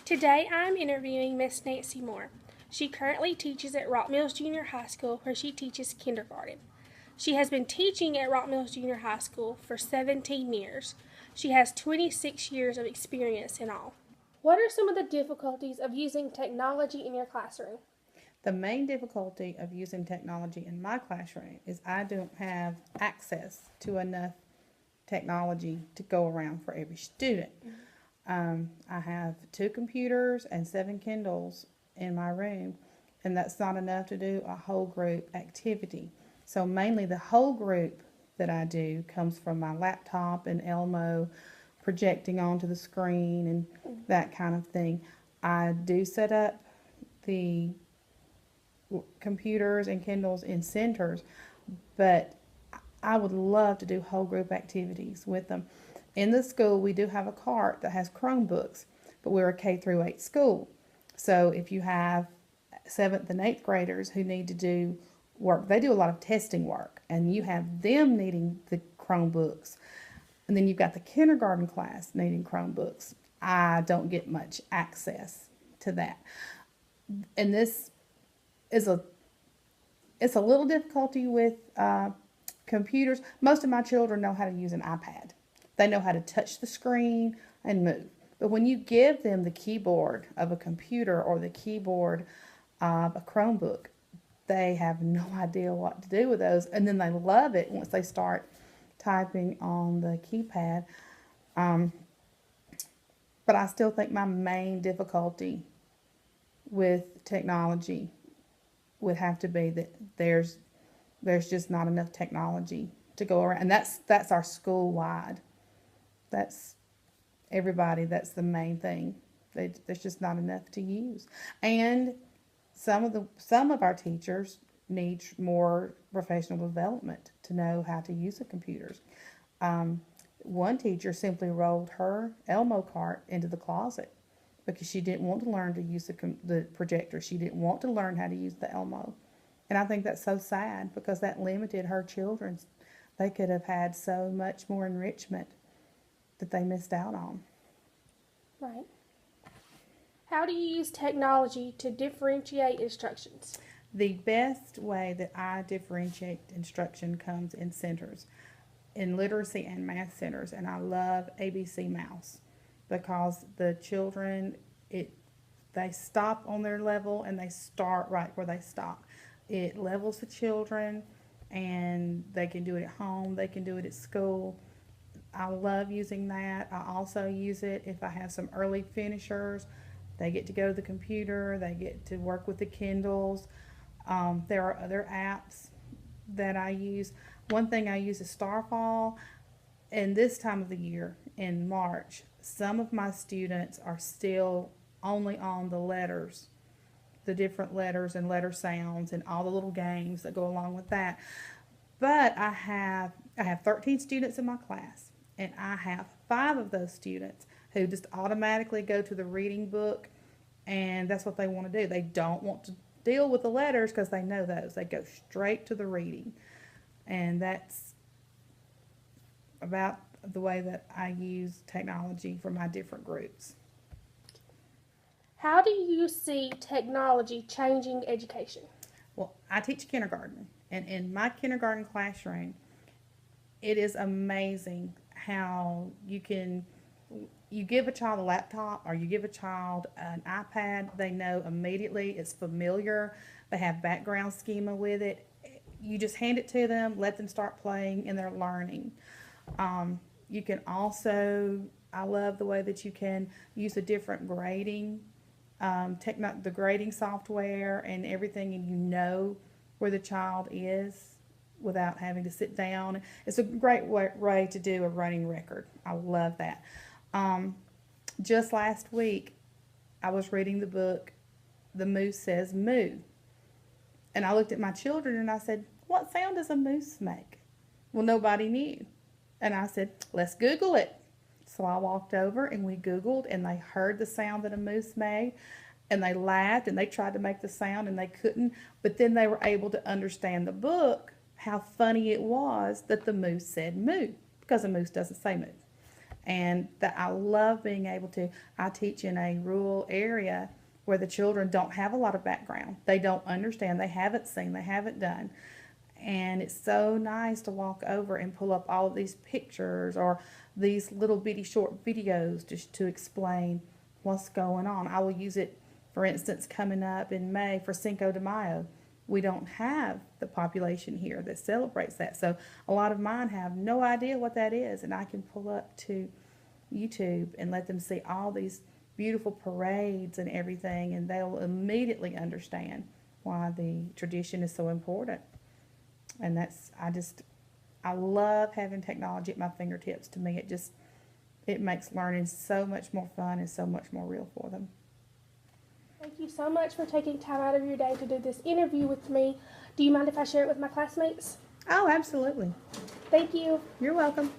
Today I'm interviewing Miss Nancy Moore. She currently teaches at Rock Mills Junior High School where she teaches kindergarten. She has been teaching at Rock Mills Junior High School for 17 years. She has 26 years of experience in all. What are some of the difficulties of using technology in your classroom? The main difficulty of using technology in my classroom is I don't have access to enough technology to go around for every student. I have 2 computers and 7 Kindles in my room, and that's not enough to do a whole group activity. So, mainly the whole group that I do comes from my laptop and Elmo projecting onto the screen and that kind of thing. I do set up the computers and Kindles in centers, but I would love to do whole group activities with them. In the school, we do have a cart that has Chromebooks, but we're a K through 8 school. So if you have 7th and 8th graders who need to do work, they do a lot of testing work, and you have them needing the Chromebooks. And then you've got the kindergarten class needing Chromebooks. I don't get much access to that. And this is it's a little difficulty with computers. Most of my children know how to use an iPad. They know how to touch the screen and move. But when you give them the keyboard of a computer or the keyboard of a Chromebook, they have no idea what to do with those. And then they love it once they start typing on the keypad. But I still think my main difficulty with technology would have to be that there's just not enough technology to go around, and that's our school wide. That's everybody. That's the main thing. There's just not enough to use, and some of our teachers need more professional development to know how to use the computers. One teacher simply rolled her Elmo cart into the closet because she didn't want to learn to use the projector. She didn't want to learn how to use the Elmo. And I think that's so sad because that limited her children. They could have had so much more enrichment that they missed out on. Right. How do you use technology to differentiate instructions? The best way that I differentiate instruction comes in centers, in literacy and math centers. And I love ABC Mouse because the children, they stop on their level and they start right where they stop. It levels the children, and they can do it at home, they can do it at school. I love using that. I also use it if I have some early finishers. They get to go to the computer, they get to work with the Kindles. There are other apps that I use. One thing I use is Starfall. And this time of the year, in March, some of my students are still only on the letters, the different letters and letter sounds and all the little games that go along with that. But I have 13 students in my class, and I have 5 of those students who just automatically go to the reading book, and that's what they want to do. They don't want to deal with the letters because they know those. They go straight to the reading. And that's about the way that I use technology for my different groups. How do you see technology changing education? Well, I teach kindergarten, and in my kindergarten classroom, it is amazing how you give a child a laptop or you give a child an iPad, they know immediately, it's familiar, they have background schema with it. You just hand it to them, let them start playing, and they're learning. You can also, I love the way that you can use a different grading, the grading software and everything, and you know where the child is without having to sit down. It's a great way to do a running record. I love that. Just last week, I was reading the book, The Moose Says Moo. And I looked at my children and I said, "What sound does a moose make?" Well, nobody knew. And I said, "Let's Google it." So I walked over and we Googled, and they heard the sound that a moose made, and they laughed and they tried to make the sound and they couldn't. But then they were able to understand the book, how funny it was that the moose said moo, because a moose doesn't say moo. And that I love being able to, I teach in a rural area where the children don't have a lot of background. They don't understand, they haven't seen, they haven't done. And it's so nice to walk over and pull up all of these pictures or these little bitty short videos just to explain what's going on. I will use it, for instance, coming up in May for Cinco de Mayo. We don't have the population here that celebrates that. So a lot of mine have no idea what that is, and I can pull up to YouTube and let them see all these beautiful parades and everything, and they'll immediately understand why the tradition is so important. And I love having technology at my fingertips. To me, it makes learning so much more fun and so much more real for them. Thank you so much for taking time out of your day to do this interview with me. Do you mind if I share it with my classmates? Oh, absolutely. Thank you. You're welcome.